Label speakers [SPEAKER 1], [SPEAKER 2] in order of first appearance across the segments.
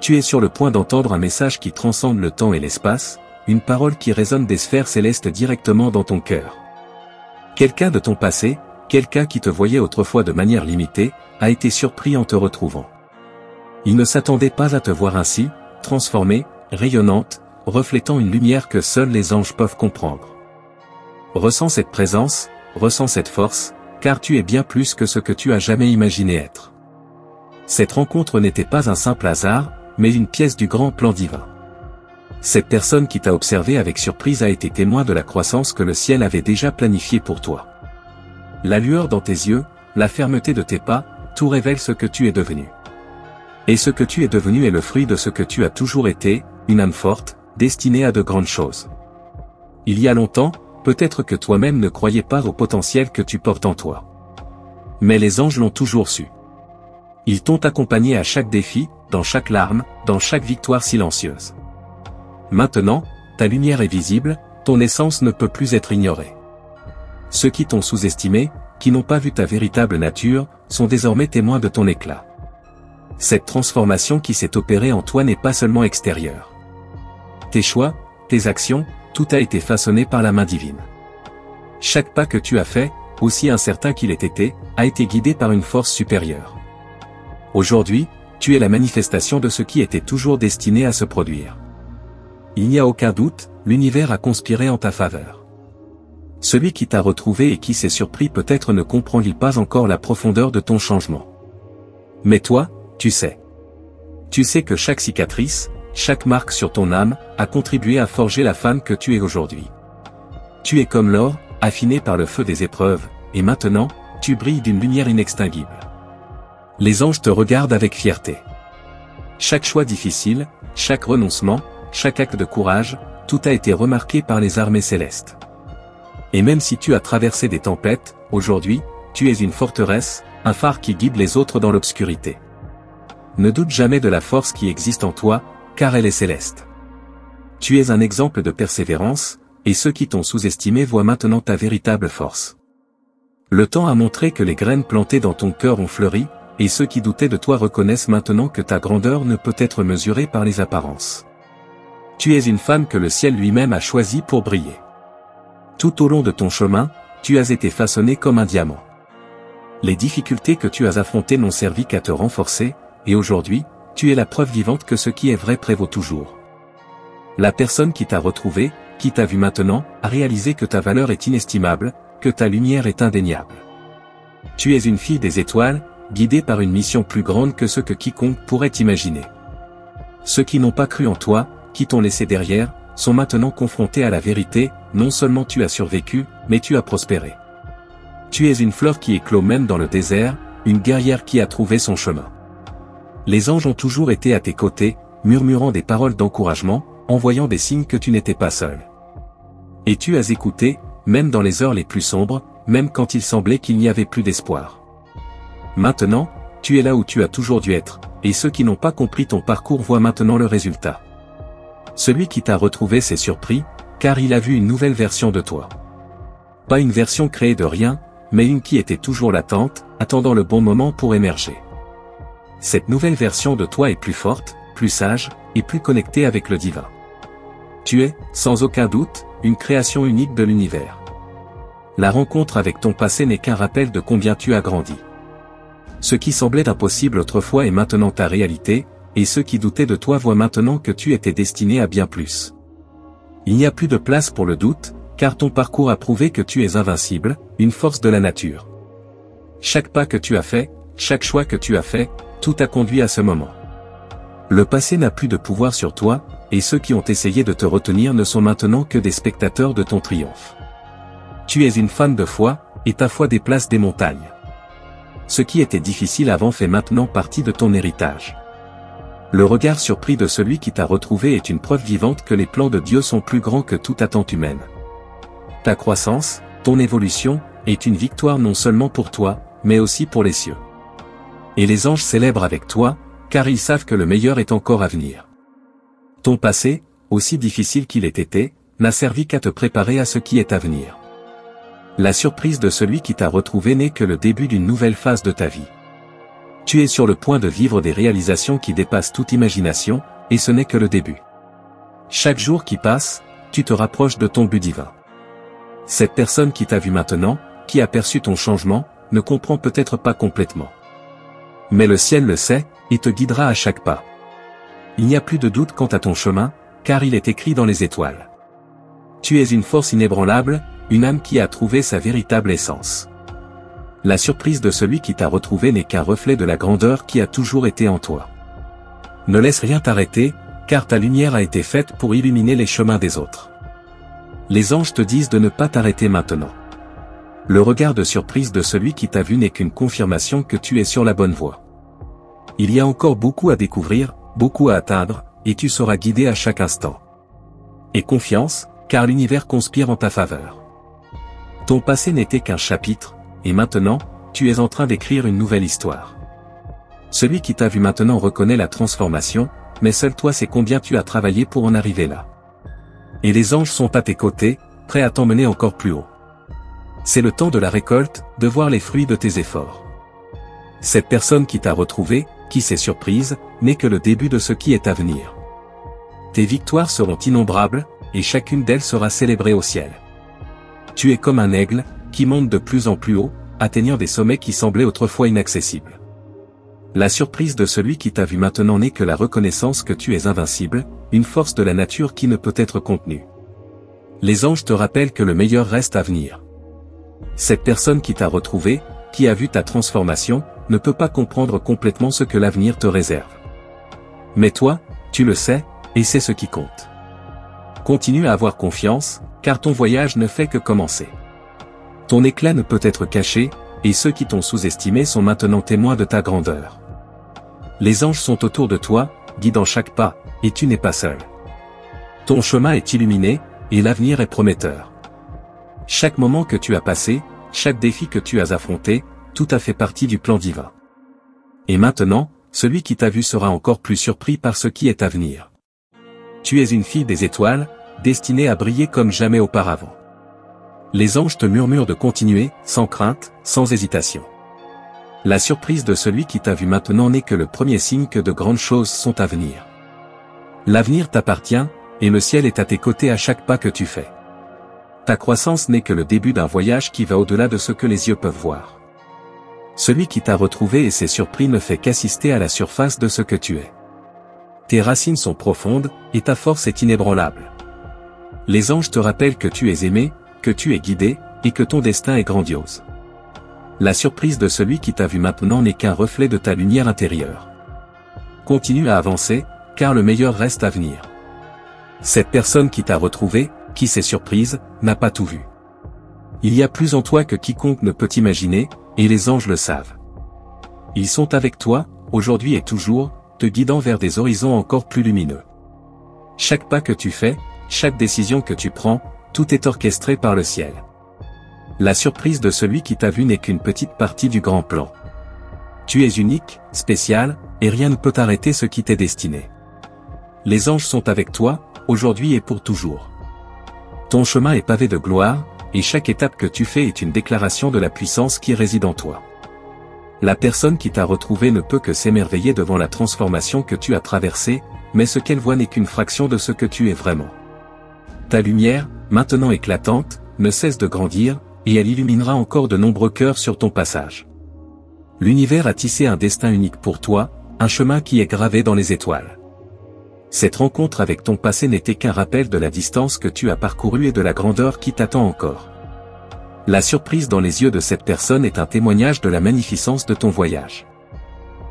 [SPEAKER 1] tu es sur le point d'entendre un message qui transcende le temps et l'espace, une parole qui résonne des sphères célestes directement dans ton cœur. Quelqu'un de ton passé, quelqu'un qui te voyait autrefois de manière limitée, a été surpris en te retrouvant. Il ne s'attendait pas à te voir ainsi, transformée, rayonnante, reflétant une lumière que seuls les anges peuvent comprendre. Ressens cette présence, ressens cette force, car tu es bien plus que ce que tu as jamais imaginé être. Cette rencontre n'était pas un simple hasard, mais une pièce du grand plan divin. Cette personne qui t'a observé avec surprise a été témoin de la croissance que le ciel avait déjà planifiée pour toi. La lueur dans tes yeux, la fermeté de tes pas, tout révèle ce que tu es devenu. Et ce que tu es devenu est le fruit de ce que tu as toujours été, une âme forte, destinée à de grandes choses. Il y a longtemps, peut-être que toi-même ne croyais pas au potentiel que tu portes en toi. Mais les anges l'ont toujours su. Ils t'ont accompagné à chaque défi, dans chaque larme, dans chaque victoire silencieuse. Maintenant, ta lumière est visible, ton essence ne peut plus être ignorée. Ceux qui t'ont sous-estimé, qui n'ont pas vu ta véritable nature, sont désormais témoins de ton éclat. Cette transformation qui s'est opérée en toi n'est pas seulement extérieure. Tes choix, tes actions, tout a été façonné par la main divine. Chaque pas que tu as fait, aussi incertain qu'il ait été, a été guidé par une force supérieure. Aujourd'hui, tu es la manifestation de ce qui était toujours destiné à se produire. Il n'y a aucun doute, l'univers a conspiré en ta faveur. Celui qui t'a retrouvé et qui s'est surpris peut-être ne comprend-il pas encore la profondeur de ton changement. Mais toi, tu sais. Tu sais que chaque cicatrice, chaque marque sur ton âme, a contribué à forger la femme que tu es aujourd'hui. Tu es comme l'or, affiné par le feu des épreuves, et maintenant, tu brilles d'une lumière inextinguible. Les anges te regardent avec fierté. Chaque choix difficile, chaque renoncement, chaque acte de courage, tout a été remarqué par les armées célestes. Et même si tu as traversé des tempêtes, aujourd'hui, tu es une forteresse, un phare qui guide les autres dans l'obscurité. Ne doute jamais de la force qui existe en toi, car elle est céleste. Tu es un exemple de persévérance, et ceux qui t'ont sous-estimé voient maintenant ta véritable force. Le temps a montré que les graines plantées dans ton cœur ont fleuri, et ceux qui doutaient de toi reconnaissent maintenant que ta grandeur ne peut être mesurée par les apparences. Tu es une femme que le ciel lui-même a choisie pour briller. Tout au long de ton chemin, tu as été façonnée comme un diamant. Les difficultés que tu as affrontées n'ont servi qu'à te renforcer, et aujourd'hui, tu es la preuve vivante que ce qui est vrai prévaut toujours. La personne qui t'a retrouvé, qui t'a vu maintenant, a réalisé que ta valeur est inestimable, que ta lumière est indéniable. Tu es une fille des étoiles, guidée par une mission plus grande que ce que quiconque pourrait imaginer. Ceux qui n'ont pas cru en toi, qui t'ont laissé derrière, sont maintenant confrontés à la vérité, non seulement tu as survécu, mais tu as prospéré. Tu es une fleur qui éclot même dans le désert, une guerrière qui a trouvé son chemin. Les anges ont toujours été à tes côtés, murmurant des paroles d'encouragement, envoyant des signes que tu n'étais pas seul. Et tu as écouté, même dans les heures les plus sombres, même quand il semblait qu'il n'y avait plus d'espoir. Maintenant, tu es là où tu as toujours dû être, et ceux qui n'ont pas compris ton parcours voient maintenant le résultat. Celui qui t'a retrouvé s'est surpris, car il a vu une nouvelle version de toi. Pas une version créée de rien, mais une qui était toujours latente, attendant le bon moment pour émerger. Cette nouvelle version de toi est plus forte, plus sage, et plus connectée avec le divin. Tu es, sans aucun doute, une création unique de l'univers. La rencontre avec ton passé n'est qu'un rappel de combien tu as grandi. Ce qui semblait impossible autrefois est maintenant ta réalité, et ceux qui doutaient de toi voient maintenant que tu étais destiné à bien plus. Il n'y a plus de place pour le doute, car ton parcours a prouvé que tu es invincible, une force de la nature. Chaque pas que tu as fait, chaque choix que tu as fait, tout a conduit à ce moment. Le passé n'a plus de pouvoir sur toi, et ceux qui ont essayé de te retenir ne sont maintenant que des spectateurs de ton triomphe. Tu es une femme de foi, et ta foi déplace des montagnes. Ce qui était difficile avant fait maintenant partie de ton héritage. Le regard surpris de celui qui t'a retrouvé est une preuve vivante que les plans de Dieu sont plus grands que toute attente humaine. Ta croissance, ton évolution, est une victoire non seulement pour toi, mais aussi pour les cieux. Et les anges célèbrent avec toi, car ils savent que le meilleur est encore à venir. Ton passé, aussi difficile qu'il ait été, n'a servi qu'à te préparer à ce qui est à venir. La surprise de celui qui t'a retrouvé n'est que le début d'une nouvelle phase de ta vie. Tu es sur le point de vivre des réalisations qui dépassent toute imagination, et ce n'est que le début. Chaque jour qui passe, tu te rapproches de ton but divin. Cette personne qui t'a vu maintenant, qui a perçu ton changement, ne comprend peut-être pas complètement. Mais le ciel le sait, et te guidera à chaque pas. Il n'y a plus de doute quant à ton chemin, car il est écrit dans les étoiles. Tu es une force inébranlable, une âme qui a trouvé sa véritable essence. La surprise de celui qui t'a retrouvé n'est qu'un reflet de la grandeur qui a toujours été en toi. Ne laisse rien t'arrêter, car ta lumière a été faite pour illuminer les chemins des autres. Les anges te disent de ne pas t'arrêter maintenant. Le regard de surprise de celui qui t'a vu n'est qu'une confirmation que tu es sur la bonne voie. Il y a encore beaucoup à découvrir, beaucoup à atteindre, et tu seras guidé à chaque instant. Aie confiance, car l'univers conspire en ta faveur. Ton passé n'était qu'un chapitre, et maintenant, tu es en train d'écrire une nouvelle histoire. Celui qui t'a vu maintenant reconnaît la transformation, mais seul toi sais combien tu as travaillé pour en arriver là. Et les anges sont à tes côtés, prêts à t'emmener encore plus haut. C'est le temps de la récolte, de voir les fruits de tes efforts. Cette personne qui t'a retrouvé, qui s'est surprise, n'est que le début de ce qui est à venir. Tes victoires seront innombrables, et chacune d'elles sera célébrée au ciel. Tu es comme un aigle, qui monte de plus en plus haut, atteignant des sommets qui semblaient autrefois inaccessibles. La surprise de celui qui t'a vu maintenant n'est que la reconnaissance que tu es invincible, une force de la nature qui ne peut être contenue. Les anges te rappellent que le meilleur reste à venir. Cette personne qui t'a retrouvé, qui a vu ta transformation, ne peut pas comprendre complètement ce que l'avenir te réserve. Mais toi, tu le sais, et c'est ce qui compte. Continue à avoir confiance, car ton voyage ne fait que commencer. Ton éclat ne peut être caché, et ceux qui t'ont sous-estimé sont maintenant témoins de ta grandeur. Les anges sont autour de toi, guidant chaque pas, et tu n'es pas seul. Ton chemin est illuminé, et l'avenir est prometteur. Chaque moment que tu as passé, chaque défi que tu as affronté, tout a fait partie du plan divin. Et maintenant, celui qui t'a vu sera encore plus surpris par ce qui est à venir. Tu es une fille des étoiles, destinée à briller comme jamais auparavant. Les anges te murmurent de continuer, sans crainte, sans hésitation. La surprise de celui qui t'a vu maintenant n'est que le premier signe que de grandes choses sont à venir. L'avenir t'appartient, et le ciel est à tes côtés à chaque pas que tu fais. Ta croissance n'est que le début d'un voyage qui va au-delà de ce que les yeux peuvent voir. Celui qui t'a retrouvé et s'est surpris ne fait qu'assister à la surface de ce que tu es. Tes racines sont profondes, et ta force est inébranlable. Les anges te rappellent que tu es aimé, que tu es guidé, et que ton destin est grandiose. La surprise de celui qui t'a vu maintenant n'est qu'un reflet de ta lumière intérieure. Continue à avancer, car le meilleur reste à venir. Cette personne qui t'a retrouvé, qui s'est surprise, n'a pas tout vu. Il y a plus en toi que quiconque ne peut imaginer, et les anges le savent. Ils sont avec toi, aujourd'hui et toujours, te guidant vers des horizons encore plus lumineux. Chaque pas que tu fais, chaque décision que tu prends, tout est orchestré par le ciel. La surprise de celui qui t'a vu n'est qu'une petite partie du grand plan. Tu es unique, spécial, et rien ne peut arrêter ce qui t'est destiné. Les anges sont avec toi, aujourd'hui et pour toujours. Ton chemin est pavé de gloire, et chaque étape que tu fais est une déclaration de la puissance qui réside en toi. La personne qui t'a retrouvé ne peut que s'émerveiller devant la transformation que tu as traversée, mais ce qu'elle voit n'est qu'une fraction de ce que tu es vraiment. Ta lumière, maintenant éclatante, ne cesse de grandir, et elle illuminera encore de nombreux cœurs sur ton passage. L'univers a tissé un destin unique pour toi, un chemin qui est gravé dans les étoiles. Cette rencontre avec ton passé n'était qu'un rappel de la distance que tu as parcourue et de la grandeur qui t'attend encore. La surprise dans les yeux de cette personne est un témoignage de la magnificence de ton voyage.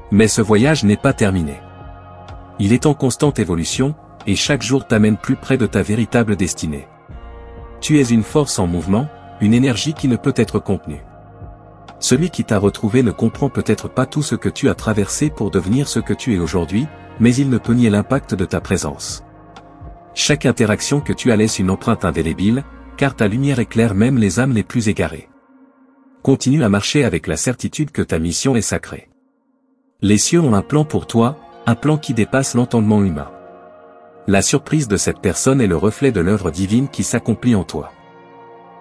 [SPEAKER 1] Mais ce voyage n'est pas terminé. Il est en constante évolution, et chaque jour t'amène plus près de ta véritable destinée. Tu es une force en mouvement, une énergie qui ne peut être contenue. Celui qui t'a retrouvé ne comprend peut-être pas tout ce que tu as traversé pour devenir ce que tu es aujourd'hui, mais il ne peut nier l'impact de ta présence. Chaque interaction que tu as laisse une empreinte indélébile, car ta lumière éclaire même les âmes les plus égarées. Continue à marcher avec la certitude que ta mission est sacrée. Les cieux ont un plan pour toi, un plan qui dépasse l'entendement humain. La surprise de cette personne est le reflet de l'œuvre divine qui s'accomplit en toi.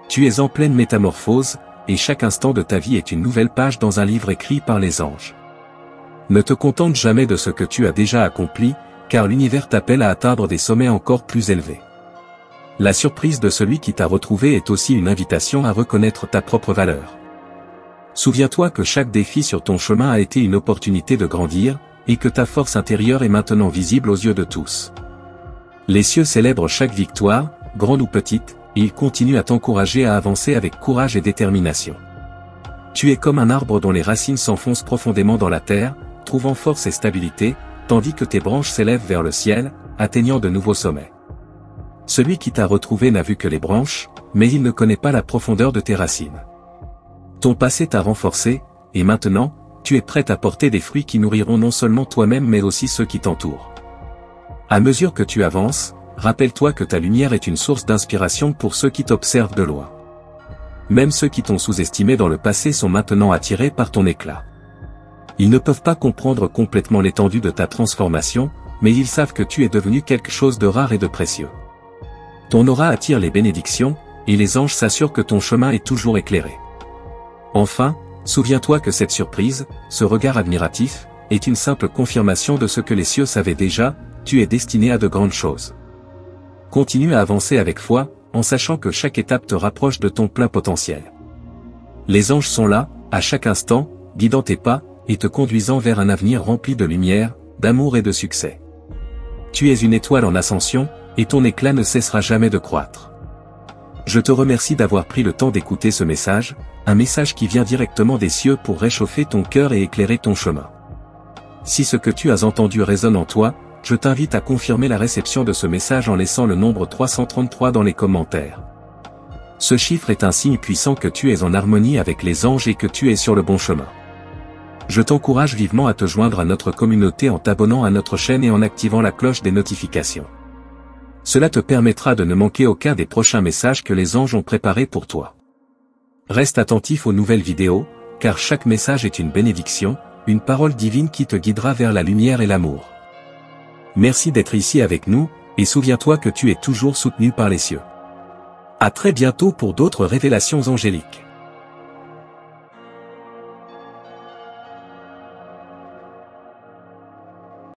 [SPEAKER 1] Tu es en pleine métamorphose, et chaque instant de ta vie est une nouvelle page dans un livre écrit par les anges. Ne te contente jamais de ce que tu as déjà accompli, car l'univers t'appelle à atteindre des sommets encore plus élevés. La surprise de celui qui t'a retrouvé est aussi une invitation à reconnaître ta propre valeur. Souviens-toi que chaque défi sur ton chemin a été une opportunité de grandir, et que ta force intérieure est maintenant visible aux yeux de tous. Les cieux célèbrent chaque victoire, grande ou petite, et ils continuent à t'encourager à avancer avec courage et détermination. Tu es comme un arbre dont les racines s'enfoncent profondément dans la terre, trouvant force et stabilité, tandis que tes branches s'élèvent vers le ciel, atteignant de nouveaux sommets. Celui qui t'a retrouvé n'a vu que les branches, mais il ne connaît pas la profondeur de tes racines. Ton passé t'a renforcé, et maintenant, tu es prêt à porter des fruits qui nourriront non seulement toi-même mais aussi ceux qui t'entourent. À mesure que tu avances, rappelle-toi que ta lumière est une source d'inspiration pour ceux qui t'observent de loin. Même ceux qui t'ont sous-estimé dans le passé sont maintenant attirés par ton éclat. Ils ne peuvent pas comprendre complètement l'étendue de ta transformation, mais ils savent que tu es devenu quelque chose de rare et de précieux. Ton aura attire les bénédictions, et les anges s'assurent que ton chemin est toujours éclairé. Enfin, souviens-toi que cette surprise, ce regard admiratif, est une simple confirmation de ce que les cieux savaient déjà, tu es destiné à de grandes choses. Continue à avancer avec foi, en sachant que chaque étape te rapproche de ton plein potentiel. Les anges sont là, à chaque instant, guidant tes pas, et te conduisant vers un avenir rempli de lumière, d'amour et de succès. Tu es une étoile en ascension, et ton éclat ne cessera jamais de croître. Je te remercie d'avoir pris le temps d'écouter ce message, un message qui vient directement des cieux pour réchauffer ton cœur et éclairer ton chemin. Si ce que tu as entendu résonne en toi, je t'invite à confirmer la réception de ce message en laissant le nombre 333 dans les commentaires. Ce chiffre est un signe puissant que tu es en harmonie avec les anges et que tu es sur le bon chemin. Je t'encourage vivement à te joindre à notre communauté en t'abonnant à notre chaîne et en activant la cloche des notifications. Cela te permettra de ne manquer aucun des prochains messages que les anges ont préparés pour toi. Reste attentif aux nouvelles vidéos, car chaque message est une bénédiction, une parole divine qui te guidera vers la lumière et l'amour. Merci d'être ici avec nous, et souviens-toi que tu es toujours soutenu par les cieux. À très bientôt pour d'autres révélations angéliques.